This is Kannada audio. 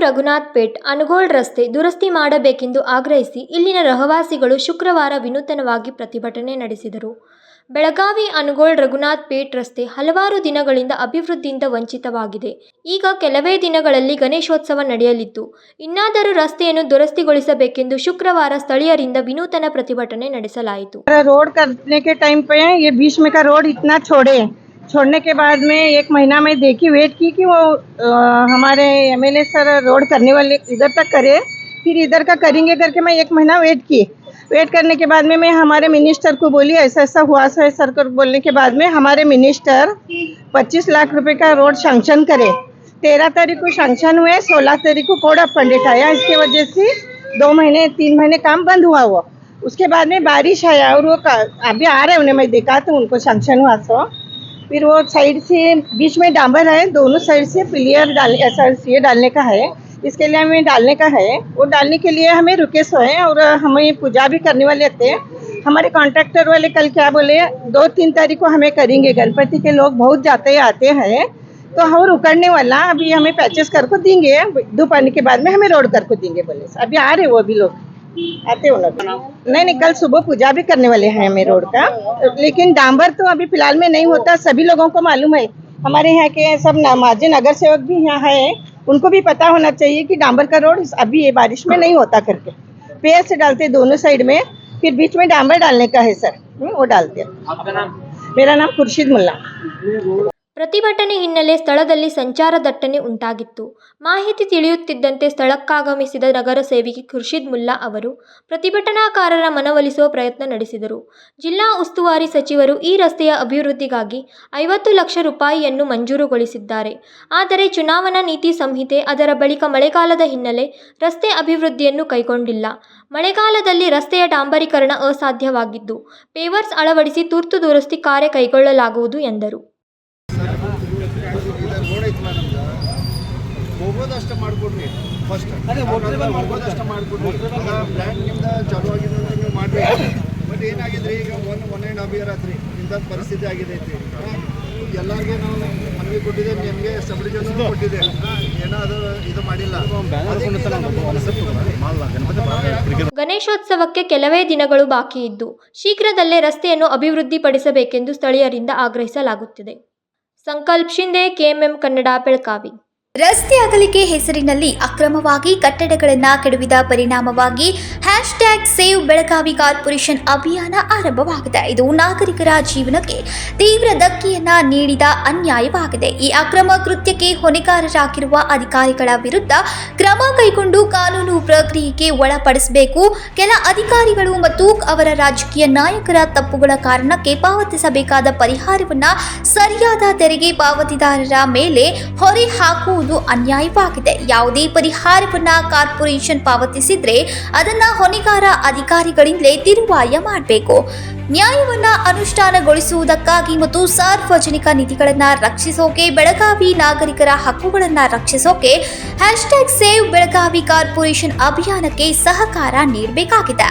ರಘುನಾಥ್ ಪೇಟ್ ಅನಗೋಳ್ ರಸ್ತೆ ದುರಸ್ತಿ ಮಾಡಬೇಕೆಂದು ಆಗ್ರಹಿಸಿ ಇಲ್ಲಿನ ರಹವಾಸಿಗಳು ಶುಕ್ರವಾರ ವಿನೂತನವಾಗಿ ಪ್ರತಿಭಟನೆ ನಡೆಸಿದರು. ಬೆಳಗಾವಿ ಅನಗೋಳ್ ರಘುನಾಥ್ ಪೇಟ್ ರಸ್ತೆ ಹಲವಾರು ದಿನಗಳಿಂದ ಅಭಿವೃದ್ಧಿಯಿಂದ ವಂಚಿತವಾಗಿದೆ. ಈಗ ಕೆಲವೇ ದಿನಗಳಲ್ಲಿ ಗಣೇಶೋತ್ಸವ ನಡೆಯಲಿದ್ದು, ಇನ್ನಾದರೂ ರಸ್ತೆಯನ್ನು ದುರಸ್ತಿಗೊಳಿಸಬೇಕೆಂದು ಶುಕ್ರವಾರ ಸ್ಥಳೀಯರಿಂದ ವಿನೂತನ ಪ್ರತಿಭಟನೆ ನಡೆಸಲಾಯಿತು. रोड करने के टाइम पे ये बीच में का रोड इतना छोड़ने के बाद में एक महीना में देखी वेट की कि वो हमारे एमएलए सर रोड करने वाले इधर तक करे, फिर इधर का करेंगे करके मैं एक महीना वेट करने के बाद में मैं हमारे मिनिस्टर को बोली ऐसा ऐसा हुआ सर को बोलने के बाद में हमारे मिनिस्टर 25 लाख रुपए का रोड सैंक्शन करे। 13 तारीख को सैंक्शन हुए, 16 तारीख को कोड ऑफ कंडक्ट आया, इसके वजह से 2 महीने 3 महीने काम बंद हुआ वो। उसके बाद में बारिश आया और वो अभी आ रहे उन्हें मैं देखा तो उनको सैंक्शन हुआ सो फिर वो साइड से बीच में डांबर है, दोनों साइड से पिलियर डालने का है, इसके लिए हमें डालने का है। वो डालने के लिए हमें रुके सोए और हमें पूजा भी करने वाले थे। हमारे कॉन्ट्रैक्टर वाले कल क्या बोले 2-3 तारीख को हमें करेंगे, गणपति के लोग बहुत जाते आते हैं तो हम उकड़ने वाला अभी हमें पैचेस कर को देंगे, दोपहर के बाद में हमें रोड कर को देंगे बोले। अभी आ रहे वो भी लोग आते हो लोग नहीं कल सुबह पूजा भी करने वाले हैं हमें रोड का, लेकिन डांबर तो अभी फिलहाल में नहीं होता। सभी लोगों को मालूम है, हमारे यहाँ के सब माजी नगर सेवक भी यहाँ है, उनको भी पता होना चाहिए कि डांबर का रोड अभी ये बारिश में नहीं होता करके पेड़ से डालते दोनों साइड में, फिर बीच में डांबर डालने का है सर, वो डालते हैं। आपका नाम? मेरा नाम खुर्शीद मुल्ला। ಪ್ರತಿಭಟನೆ ಹಿನ್ನೆಲೆ ಸ್ಥಳದಲ್ಲಿ ಸಂಚಾರ ದಟ್ಟಣೆ ಉಂಟಾಗಿತ್ತು. ಮಾಹಿತಿ ತಿಳಿಯುತ್ತಿದ್ದಂತೆ ಸ್ಥಳಕ್ಕಾಗಮಿಸಿದ ನಗರ ಸೇವಕಿ ಖುರ್ಷಿದ್ ಮುಲ್ಲಾ ಅವರು ಪ್ರತಿಭಟನಾಕಾರರ ಮನವೊಲಿಸುವ ಪ್ರಯತ್ನ ನಡೆಸಿದರು. ಜಿಲ್ಲಾ ಉಸ್ತುವಾರಿ ಸಚಿವರು ಈ ರಸ್ತೆಯ ಅಭಿವೃದ್ಧಿಗಾಗಿ 50 ಲಕ್ಷ ರೂಪಾಯಿಯನ್ನು ಮಂಜೂರುಗೊಳಿಸಿದ್ದಾರೆ. ಆದರೆ ಚುನಾವಣಾ ನೀತಿ ಸಂಹಿತೆ ಅದರ ಬಳಿಕ ಮಳೆಗಾಲದ ಹಿನ್ನೆಲೆ ರಸ್ತೆ ಅಭಿವೃದ್ಧಿಯನ್ನು ಕೈಗೊಂಡಿಲ್ಲ. ಮಳೆಗಾಲದಲ್ಲಿ ರಸ್ತೆಯ ಡಾಂಬರೀಕರಣ ಅಸಾಧ್ಯವಾಗಿದ್ದು ಪೇವರ್ಸ್ ಅಳವಡಿಸಿ ತುರ್ತು ದುರಸ್ತಿ ಕಾರ್ಯ ಕೈಗೊಳ್ಳಲಾಗುವುದು ಎಂದರು. ಹೋಗೋದಷ್ಟು ಮಾಡಿಕೊಡ್ರಿ ಫಸ್ಟ್, ಹೋಗೋದಷ್ಟು ಮಾಡಿಕೊಡ್ರಿ. ಪ್ಲ್ಯಾನ್ ನಿಮ್ದು ಚಾಲೂ ಆಗಿದೆ ನೀವು ಮಾಡಬೇಕು. ಬಟ್ ಏನಾಗಿದೆ ಈಗ 1.5 ಇಯರ್ ಆತ್ರಿ ಇಂಥದ್ದು ಪರಿಸ್ಥಿತಿ ಆಗಿದೆ. ಎಲ್ಲರಿಗೆ ನಾವು ಮನವಿ ಕೊಟ್ಟಿದ್ದೆ, ನಿಮಗೆ ಸಬ್ ಡಿವಿಷನ್ ಕೊಟ್ಟಿದ್ದೆ, ಏನೋ ಅದು ಇದು ಮಾಡಿಲ್ಲ. ಗಣೇಶೋತ್ಸವಕ್ಕೆ ಕೆಲವೇ ದಿನಗಳು ಬಾಕಿ ಇದ್ದು ಶೀಘ್ರದಲ್ಲೇ ರಸ್ತೆಯನ್ನು ಅಭಿವೃದ್ಧಿಪಡಿಸಬೇಕೆಂದು ಸ್ಥಳೀಯರಿಂದ ಆಗ್ರಹಿಸಲಾಗುತ್ತಿದೆ. ಸಂಕಲ್ಪ ಶಿಂದೆ, ಕೆಎಂಎಂ ಕನ್ನಡ, ಬೆಳಗಾವಿ. ರಸ್ತೆ ಅಗಲಿಕೆ ಹೆಸರಿನಲ್ಲಿ ಅಕ್ರಮವಾಗಿ ಕಟ್ಟಡಗಳನ್ನು ಕೆಡವಿದ ಪರಿಣಾಮವಾಗಿ #ಸೇವ್ ಬೆಳಗಾವಿ ಕಾರ್ಪೊರೇಷನ್ ಅಭಿಯಾನ ಆರಂಭವಾಗಿದೆ. ಇದು ನಾಗರಿಕರ ಜೀವನಕ್ಕೆ ತೀವ್ರ ಧಕ್ಕೆಯನ್ನ ನೀಡಿದ ಅನ್ಯಾಯವಾಗಿದೆ. ಈ ಅಕ್ರಮ ಕೃತ್ಯಕ್ಕೆ ಹೊಣೆಗಾರರಾಗಿರುವ ಅಧಿಕಾರಿಗಳ ವಿರುದ್ಧ ಕ್ರಮ ಕೈಗೊಂಡು ಕಾನೂನು ಪ್ರಕ್ರಿಯೆಗೆ ಒಳಪಡಿಸಬೇಕು. ಕೆಲ ಅಧಿಕಾರಿಗಳು ಮತ್ತು ಅವರ ರಾಜಕೀಯ ನಾಯಕರ ತಪ್ಪುಗಳ ಕಾರಣಕ್ಕೆ ಪಾವತಿಸಬೇಕಾದ ಪರಿಹಾರವನ್ನು ಸರಿಯಾದ ತೆರಿಗೆ ಪಾವತಿದಾರರ ಮೇಲೆ ಹೊರೆ ಹಾಕುವುದು ಅನ್ಯಾಯವಾಗಿದೆ. ಯಾವುದೇ ಪರಿಹಾರವನ್ನ ಕಾರ್ಪೊರೇಷನ್ ಪಾವತಿಸಿದ್ರೆ ಅದನ್ನ ಹೊಣೆಗಾರ ಅಧಿಕಾರಿಗಳಿಂದಲೇ ತಿರುವಾಯ ಮಾಡಬೇಕು. ನ್ಯಾಯವನ್ನ ಅನುಷ್ಠಾನಗೊಳಿಸುವುದಕ್ಕಾಗಿ ಮತ್ತು ಸಾರ್ವಜನಿಕ ನಿಧಿಗಳನ್ನು ರಕ್ಷಿಸೋಕೆ, ಬೆಳಗಾವಿ ನಾಗರಿಕರ ಹಕ್ಕುಗಳನ್ನು ರಕ್ಷಿಸೋಕೆ #ಸೇವ್ ಬೆಳಗಾವಿ ಕಾರ್ಪೊರೇಷನ್ ಅಭಿಯಾನಕ್ಕೆ ಸಹಕಾರ ನೀಡಬೇಕಾಗಿದೆ.